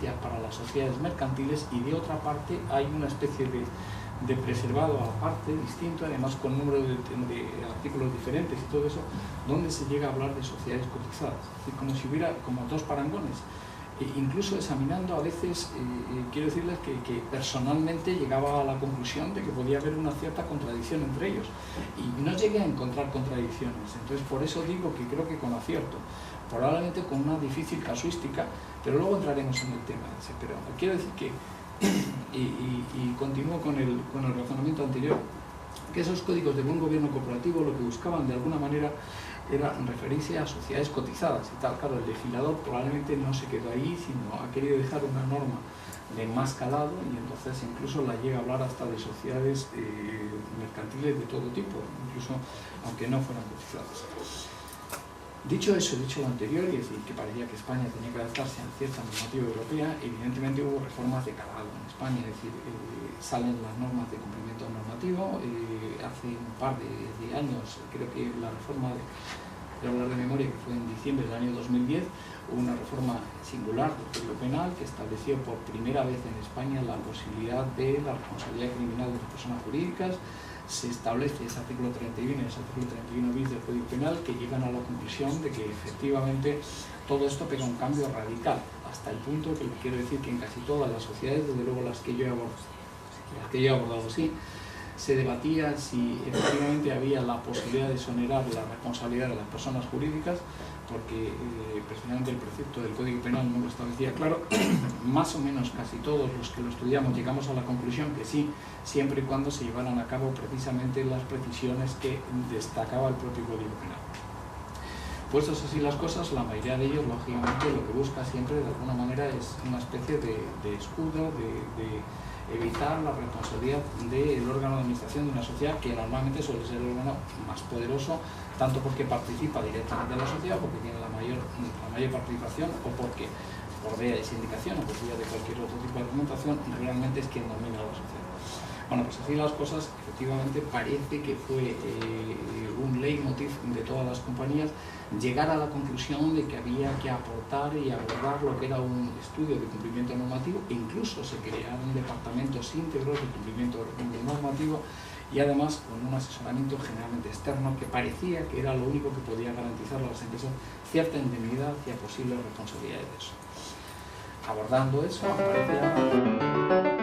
referencia para las sociedades mercantiles, y de otra parte hay una especie de preservado aparte, distinto, además con número de artículos diferentes y todo eso, donde se llega a hablar de sociedades cotizadas. Es decir, como si hubiera como dos parangones. Incluso examinando a veces, quiero decirles que personalmente llegaba a la conclusión de que podía haber una cierta contradicción entre ellos, y no llegué a encontrar contradicciones. Entonces, por eso digo que creo que con acierto, probablemente con una difícil casuística, pero luego entraremos en el tema ese. Pero quiero decir que, y continúo con el razonamiento anterior, que esos códigos de buen gobierno cooperativo lo que buscaban de alguna manera era referirse a sociedades cotizadas y tal. Claro, el legislador probablemente no se quedó ahí, sino ha querido dejar una norma de más calado, y entonces incluso la llega a hablar hasta de sociedades mercantiles de todo tipo, incluso aunque no fueran cotizadas. Dicho eso, dicho lo anterior, y decir que parecía que España tenía que adaptarse a cierta normativa europea, evidentemente hubo reformas de calado en España. Es decir, salen las normas de cumplimiento normativo. Hace un par de años, creo que la reforma de hablar de memoria, que fue en diciembre del año 2010, hubo una reforma singular del Código Penal que estableció por primera vez en España la posibilidad de la responsabilidad criminal de las personas jurídicas. Se establece ese artículo 31 y ese artículo 31 bis del Código Penal, que llegan a la conclusión de que efectivamente todo esto pega un cambio radical, hasta el punto que quiero decir que en casi todas las sociedades, desde luego las que yo he abordado, sí, se debatía si efectivamente había la posibilidad de exonerar la responsabilidad de las personas jurídicas, porque precisamente el precepto del Código Penal no lo establecía claro. Más o menos casi todos los que lo estudiamos llegamos a la conclusión que sí, siempre y cuando se llevaran a cabo precisamente las precisiones que destacaba el propio Código Penal. Puestos así las cosas, la mayoría de ellos, lógicamente, lo que busca siempre de alguna manera es una especie de escudo, de evitar la responsabilidad del órgano de administración de una sociedad, que normalmente suele ser el órgano más poderoso, tanto porque participa directamente en la sociedad, porque tiene la mayor participación, o porque, por vía de sindicación o por vía de cualquier otro tipo de argumentación, realmente es quien domina la sociedad. Bueno, pues así las cosas, efectivamente parece que fue un leitmotiv de todas las compañías llegar a la conclusión de que había que aportar y abordar lo que era un estudio de cumplimiento normativo, e incluso se crearon departamentos íntegros de cumplimiento normativo, y además con un asesoramiento generalmente externo que parecía que era lo único que podía garantizar a las empresas cierta indemnidad hacia posibles responsabilidades de eso. Abordando eso, aparecía